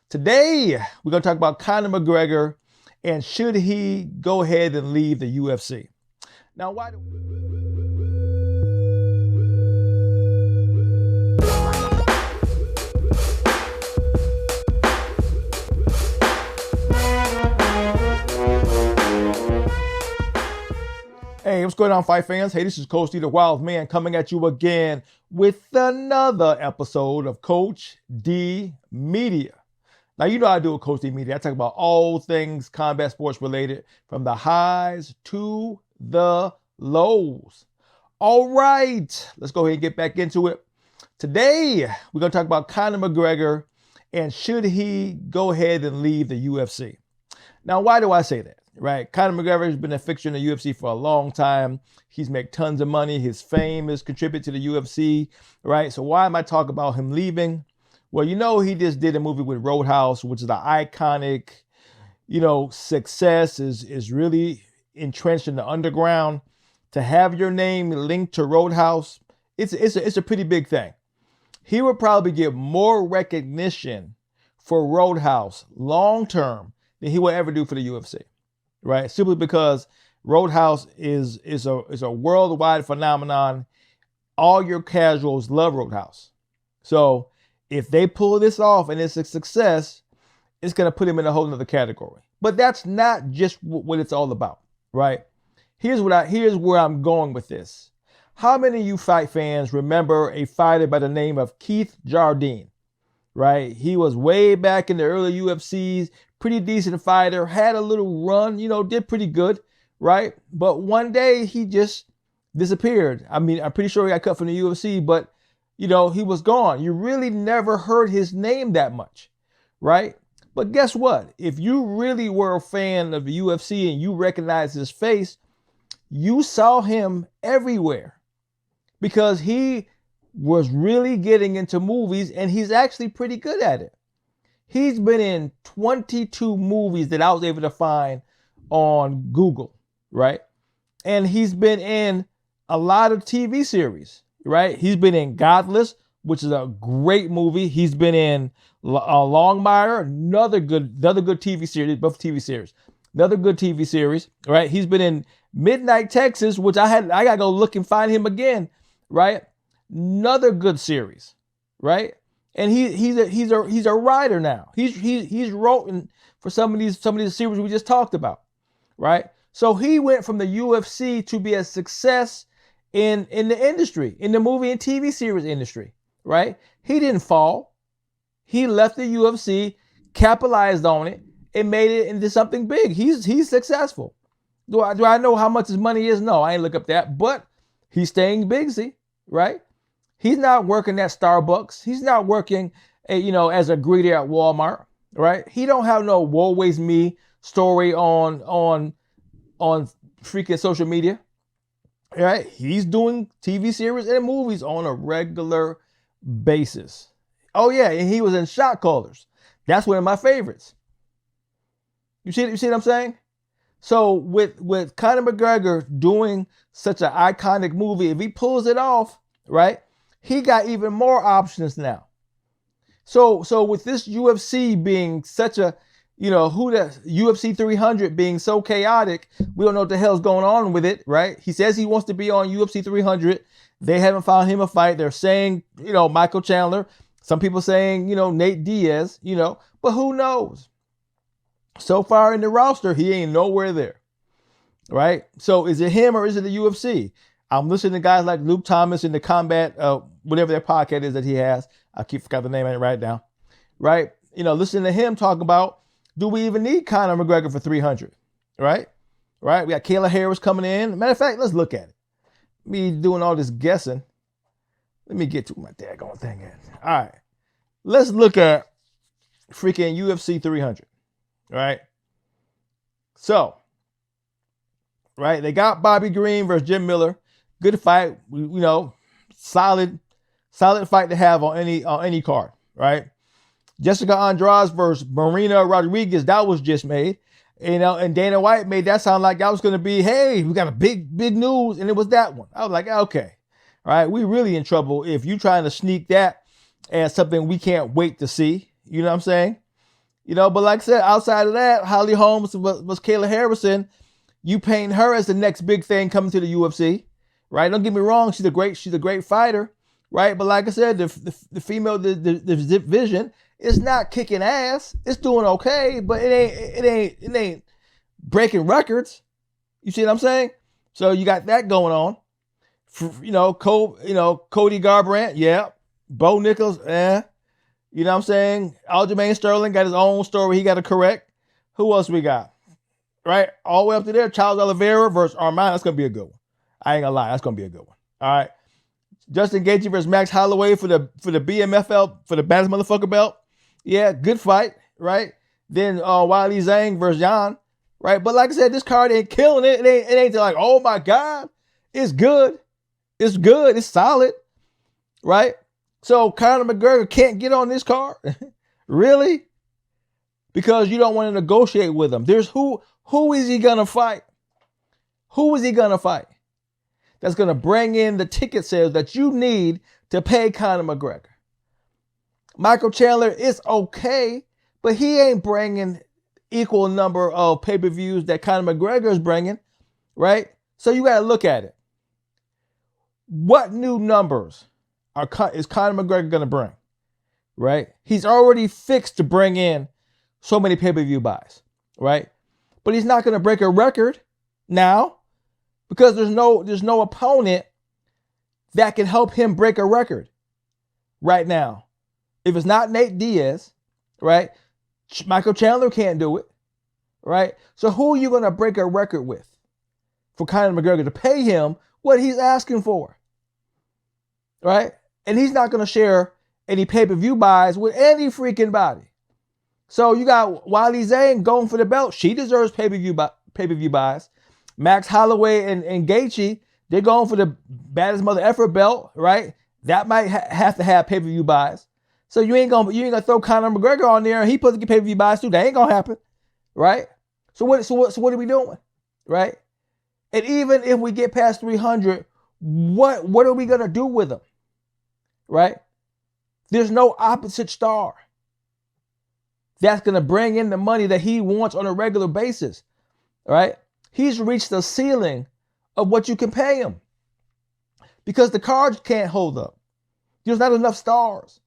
Today, we're going to talk about Conor McGregor and should he go ahead and leave the UFC. Now, why do Hey, what's going on, fight fans? Hey, this is Coach D, the Wild Man, coming at you again with another episode of Coach D Media. Now, you know I do with Coach D Media. I talk about all things combat sports related, from the highs to the lows. All right, let's go ahead and get back into it. Today, we're going to talk about Conor McGregor and should he go ahead and leave the UFC. Now, why do I say that? Right? Conor McGregor has been a fixture in the UFC for a long time. He's made tons of money. His fame has contributed to the UFC, right? So why am I talking about him leaving? Well, you know, he just did a movie with Roadhouse, which is the iconic, success is really entrenched in the underground. To have your name linked to Roadhouse, it's a pretty big thing. He would probably get more recognition for Roadhouse long term than he will ever do for the UFC. Right? Simply because Roadhouse is a worldwide phenomenon. All your casuals love Roadhouse. So if they pull this off and it's a success, it's going to put him in a whole nother category. But that's not just what it's all about, right? Here's where I'm going with this. How many of you fight fans remember a fighter by the name of Keith Jardine? Right? He was way back in the early UFCs, pretty decent fighter, had a little run, did pretty good, right? But one day he just disappeared. I mean, I'm pretty sure he got cut from the UFC, but, he was gone. You really never heard his name that much, right? But guess what? If you really were a fan of the UFC and you recognize his face, you saw him everywhere because he was really getting into movies, and he's actually pretty good at it. He's been in 22 movies that I was able to find on Google, right? And he's been in a lot of TV series, right? He's been in Godless, which is a great movie. He's been in Longmire, another good TV series, both TV series. Another good TV series, right? He's been in Midnight Texas, which I gotta go look and find him again, right? Another good series, right? And he's a writer now. He's writing for some of these series we just talked about, right? So he went from the UFC to be a success in the industry, in the movie and TV series industry, right? He didn't fall. He left the UFC, capitalized on it, and made it into something big. He's successful. Do I know how much his money is? No, I ain't look up that, but he's staying busy, right? He's not working at Starbucks. He's not working, as a greeter at Walmart, right? He don't have no woe is me story on freaking social media, right? He's doing TV series and movies on a regular basis. Oh yeah, and he was in Shot Callers. That's one of my favorites. You see what I'm saying? So with Conor McGregor doing such an iconic movie, if he pulls it off, right? He got even more options now. So with this UFC being such a, UFC 300 being so chaotic, we don't know what the hell's going on with it, right? He says he wants to be on UFC 300. They haven't found him a fight. They're saying, Michael Chandler. Some people saying, Nate Diaz, but who knows? So far in the roster, he ain't nowhere there, right? So is it him or is it the UFC? I'm listening to guys like Luke Thomas in the Combat, whatever their podcast is that he has. I forgot the name of it right now, right? Listening to him talk about, do we even need Conor McGregor for 300, right? Right? We got Kayla Harris coming in. Matter of fact, let's look at it. Me doing all this guessing. Let me get to my daggone thing. All right. Let's look at freaking UFC 300, right? So, right, they got Bobby Green versus Jim Miller. Good fight, solid fight to have on any card, right? Jessica Andrade versus Marina Rodriguez, that was just made, and Dana White made that sound like that was going to be, hey, we got a big news, and it was that one. I was like, okay, all right, we really in trouble if you trying to sneak that as something we can't wait to see. You know what I'm saying? But like I said, outside of that, Holly Holmes was Kayla Harrison. You paint her as the next big thing coming to the UFC, right? Don't get me wrong, she's a great fighter, right? But like I said, the female division is not kicking ass. It's doing okay, but it ain't breaking records. You see what I'm saying? So you got that going on. Cody Garbrandt, yeah. Bo Nichols, You know what I'm saying? Aljamain Sterling got his own story he got to correct. Who else we got? Right? All the way up to there, Charles Oliveira versus Armand. That's going to be a good one. I ain't going to lie. That's going to be a good one. All right. Justin Gaethje versus Max Holloway for the BMFL, for the baddest motherfucker belt. Yeah, good fight, right? Then Wiley Zhang versus Jan, right? But like I said, this card ain't killing it. It ain't like, oh my God. It's good. It's good. It's solid, right? So Conor McGregor can't get on this card? Really? Because you don't want to negotiate with him. There's who is he going to fight? Who is he going to fight? That's going to bring in the ticket sales that you need to pay Conor McGregor. Michael Chandler is okay, but he ain't bringing equal number of pay-per-views that Conor McGregor is bringing, right? So you got to look at it. What new numbers is Conor McGregor going to bring, right? He's already fixed to bring in so many pay-per-view buys, right? But he's not going to break a record now because there's no opponent that can help him break a record right now. If it's not Nate Diaz, right? Michael Chandler can't do it, right? So who are you going to break a record with for Conor McGregor to pay him what he's asking for, right? And he's not going to share any pay-per-view buys with any freaking body. So you got Wiley Zhang going for the belt. She deserves pay-per-view buys. Max Holloway and Gaethje, they're going for the baddest mother effort belt, right? That might have to have pay-per-view buys. So you ain't gonna throw Conor McGregor on there and he supposed to get pay-per-view buys too. That ain't gonna happen, right? So what are we doing, right? And even if we get past 300, what are we gonna do with them, right? There's no opposite star that's gonna bring in the money that he wants on a regular basis, right? He's reached the ceiling of what you can pay him because the cards can't hold up. There's not enough stars.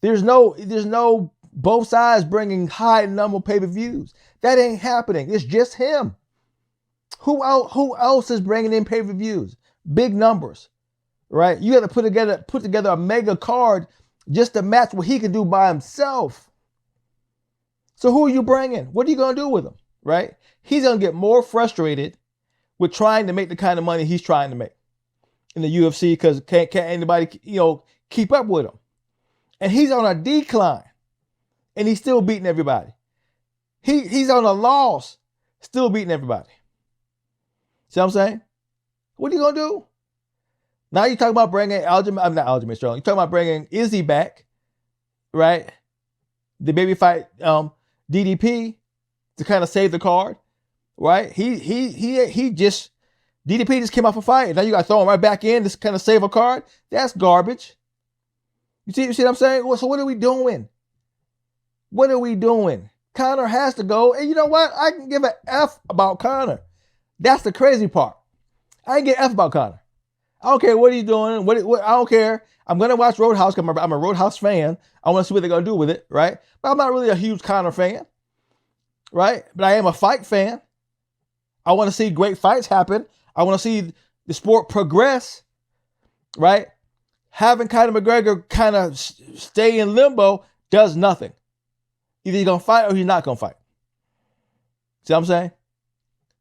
There's no both sides bringing high number pay-per-views. That ain't happening. It's just him. Who else is bringing in pay-per-views? Big numbers, right? You got to put together a mega card just to match what he can do by himself. So who are you bringing? What are you going to do with him, right? He's going to get more frustrated with trying to make the kind of money he's trying to make in the UFC because can't anybody, keep up with him. And he's on a decline and he's still beating everybody. He's on a loss, still beating everybody. See what I'm saying? What are you going to do? Now you're talking about bringing Aljamain Sterling. You're talking about bringing Izzy back, right? The baby fight DDP to kind of save the card, right? DDP just came off a fight. Now you got to throw him right back in to kind of save a card. That's garbage. You see what I'm saying? So what are we doing? What are we doing? Conor has to go. And you know what? I can give an F about Conor. That's the crazy part. I can get F about Conor. I don't care what he's doing. What I don't care. I'm going to watch Roadhouse because I'm a Roadhouse fan. I want to see what they're going to do with it, right? But I'm not really a huge Conor fan, right? But I am a fight fan. I want to see great fights happen. I want to see the sport progress, right? Having Conor McGregor kind of stay in limbo does nothing. Either he's going to fight or he's not going to fight. See what I'm saying?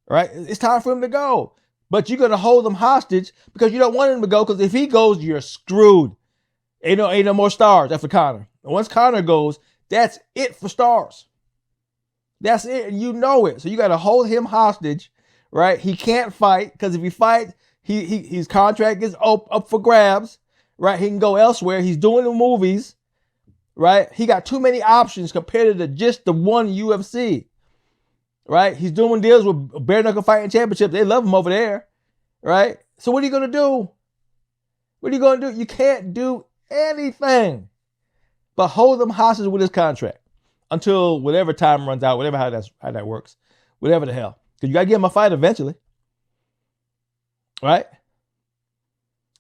Right? It's time for him to go. But you're going to hold him hostage because you don't want him to go because if he goes, you're screwed. Ain't no more stars after Conor. And once Conor goes, that's it for stars. That's it. And you know it. So you got to hold him hostage, right? He can't fight because if he fights, his contract is up for grabs. Right, he can go elsewhere. He's doing the movies, right? He got too many options compared to just the one UFC, right? He's doing deals with Bare Knuckle Fighting Championship. They love him over there, right? So what are you going to do? What are you going to do? You can't do anything but hold him hostage with his contract. until whatever time runs out, whatever how that works, whatever the hell. Because you got to give him a fight eventually. Right?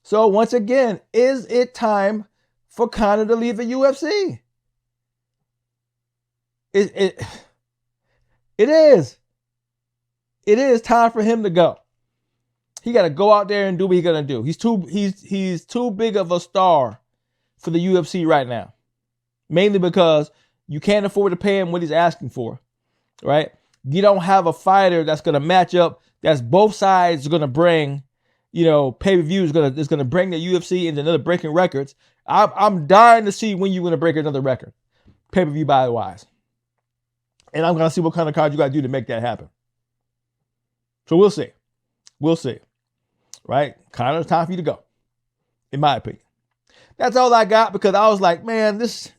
So once again, is it time for Conor to leave the UFC? It is. It is time for him to go. He got to go out there and do what he's gonna do. He's too big of a star for the UFC right now. Mainly because you can't afford to pay him what he's asking for, right? You don't have a fighter that's gonna match up. That's both sides gonna bring, pay-per-view is gonna bring the UFC into another breaking records. I'm dying to see when you're gonna break another record, pay-per-view buy wise. And I'm gonna see what kind of card you gotta do to make that happen. So we'll see. We'll see. Right? Conor, it's time for you to go. In my opinion. That's all I got because I was like, man, let's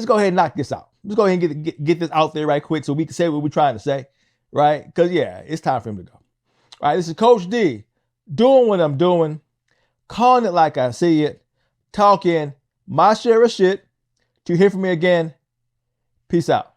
go ahead and knock this out. Let's go ahead and get this out there right quick so we can say what we're trying to say. Right? Because, yeah, it's time for him to go. All right, this is Coach D doing what I'm doing, calling it like I see it, talking my share of shit. To hear from me again, peace out.